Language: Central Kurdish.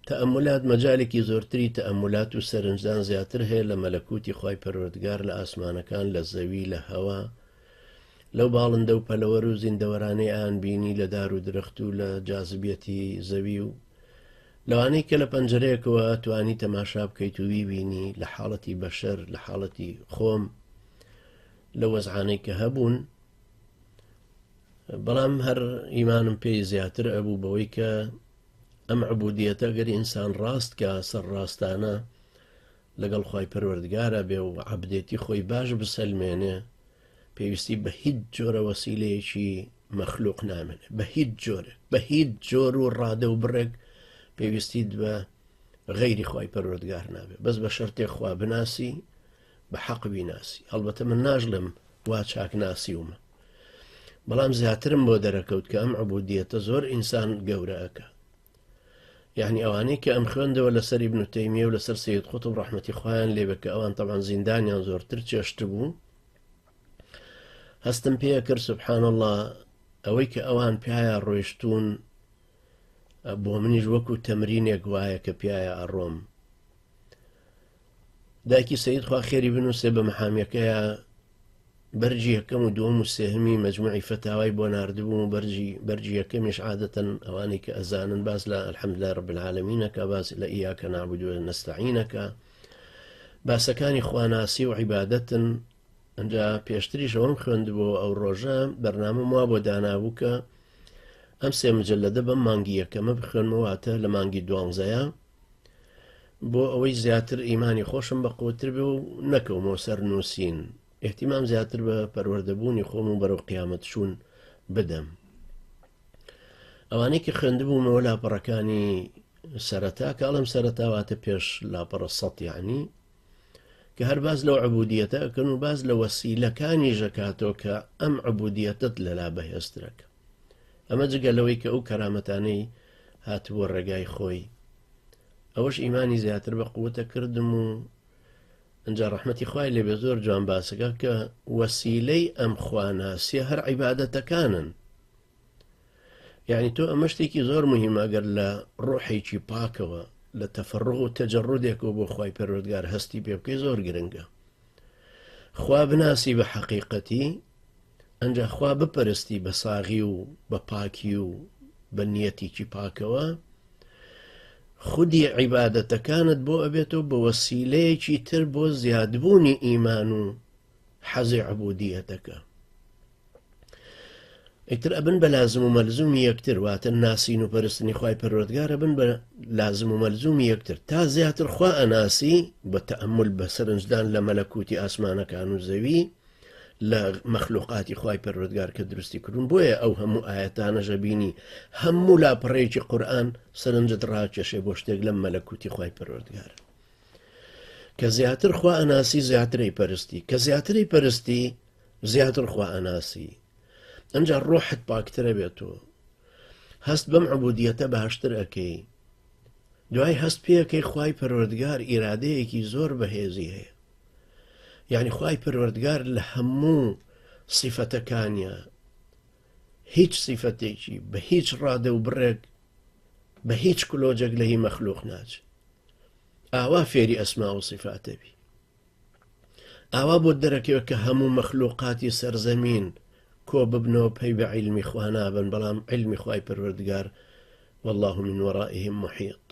تأملات مجالێکی زۆرتری تەئەمولات و سەرنجدان زیاتر هەیە لە مەلەکوتی خوای پەروەردگار لە ئاسمانەکان لە زەوی لە هەوا لەو باڵندە و پەلەوەر و زیندەوەرانەی ئایان بینی لە دار و درەخت و لە جاذبیەتی زەوی و لەوانەی کە لە پەنجەرەیەکەوە توانی تەماشا بکەیت و بیبینی لە حاڵەتی بەشەر لە حاڵەتی خۆم لە وەزعانەی کە هەبوون. بەڵام هەر ئیمانم پێی زیاتر ئەبوو بەوەی کە ئەم عبودیەتە گەری ئینسان ڕاست کە سەرڕاستانە لەگەڵ خوای پەروەردگارە بێ و عەبدێتی خۆی باش بسەلمێنێ پێویستی بە هیچ جۆرە وەسیلەیەکی مەخلوق نامێنێ، بە هیچ جۆرێک، بە هیچ جۆر و ڕادە و بڕێک پێویستیت بە غەیری خوای پەروەردگار نابێت، بەس بە شەرتێک خوا بناسی بە حەق بیناسی. هەڵبەتە من ناژڵم وا چاک ناسیومە، بەڵام زیاترم بۆ دەرەکەوت کە ئەم عبودیەتە زۆر ئینسان گەورەکە. یعنی ئەوانەی کە ئەم خوێندەوە لەسەر ئیبن تەیمیە و لەسەر سەید قوتب ڕەحمەتی خوایان لێبێ کە ئەوان تەبعاً زیندانیان زۆرتر چێشت بوو، هەستم پێ کرد سوبحان الله ئەوەی کە ئەوان پیایە ڕۆیشتون بۆ منیش وەکو تەمرینێک وایە کە پیایە ئەڕۆم. دایکی سەید خوا خێری بنووسێ بە مەحامیەکەیە بەرجی یەکەم و دووەم و سێهەمی مەجموعی فتاوای بۆ ناردبووم و بەرجی یەکەمیش عادەتەن ئەوانەی کە ئەزانن باس لە الحەمدولای رب العالەمینەکە، باس لە ئیاکە نەعبود و نەستەعینەکە، باسەکانی خواناسی و عیبادەتن. ئەنجا پێشتریش ئەوەم خوێندبوو ئەو ڕۆژە بەرنامەم وا بۆ دانابوو کە ئەم سێ مجەلەدە بەم مانگی یەکەمە بخوێنمەواتە لە مانگی دوانزەیە بۆ ئەوەی زیاتر ئیمانی خۆشم بە قوتر بێ و نەکەومەوە سەر نووسین، احتیمام زیاتر بە پەروەردەبوونی خۆم و بەرەو قیامەت چوون بدەم. ئەوانەی کە خوێندبوومەوە لاپەڕەکانی سەرەتا کاڵم سەرەتاواتە پێش لاپەڕە سەد، یعنی کە هەر باز لەو عبودیەتە ئەکەن و باز لە وەسیلەکانی ژەکاتەوە کە ئەم عبودیەتت لەلا بەهێزترەکە. ئەمە جگەلەوەی کە ئەو کەرامەتانەی هاتبووە ڕێگای خۆی، ئەوەش ئیمانی زیاتر بە قوتە کردم و ئەنجا ڕەحمەتی خوای لێبێ زۆر جوان باسەکە کە وەسیلەی ئەم خواناسیە هەر عیبادەتەکانن. یعنی تۆ ئەمە شتێکی زۆر مهمە ئەگەر لە ڕۆحێکی پاکەوە لە تەفەڕغ و تەجەڕودێکەوە بۆ خوای پەروەردگار هەستی پێ بکەی زۆر گرنگە. خوا بناسی بە حەقیقەتی، ئەنجا خوا بپەرستی بە ساغی و بە پاکی و بە نیەتێکی پاکەوە، خودی عیبادەتەکانت بۆ ئەبێتەوە بە وەسیلەیەکی تر بۆ زیادبوونی ئیمان و حەزی عبودیەتەکە. ئیتر ئەبن بە لازم و مەلزومی یەکتر، واتە ناسین و پەرستنی خوای پەروەردگار ئەبن بە لازم و مەلزومی یەکتر تا زیاتر خوا ئەناسی بە تەئەمل بە سەرنجدان لە مەلەکوتی ئاسمانەکان و زەوی لە مەخلوقاتی خوای پەروەردگار کە دروستی کردوون. بۆیە ئەو هەموو ئاەتانەژە بینی هەموو لاپەڕەیەکی قورئان سەرنجت ڕاکێشێ بۆ شتێک لەم مەلەکوتی خوای پەروەردگار. کە زیاتر خوا ئەناسی زیاترەی پەرستی، کە زیاتری پەرستی زیاتر خوا ئەناسی، ئەنجا ڕۆحت پاکترە بێتەوە، هەست بەم عبودیەتە باشتر ئەکەی، دوای هەست پێەکەی خوای پەروەردگار ئیرادەیەکی زۆر بەهێزی هەیە. یعنی خوای پەروەردگار لە هەموو سیفەتەکانیە هیچ سیفەتێکی بە هیچ ڕادە و بڕێک بە هیچ کلۆجێک لە هی مەخلوق ناچێت. ئاوا فێری ئەسما و سیفاتەبی، ئاوا بۆ دەرەکەوە کە هەموو مەخلوقاتی سەرزەمین کۆ ببنەوە پەی بە عیلمی خوا نابن، بەڵام عیلمی خوای پەروەردگار والله من وەرائهم محیط.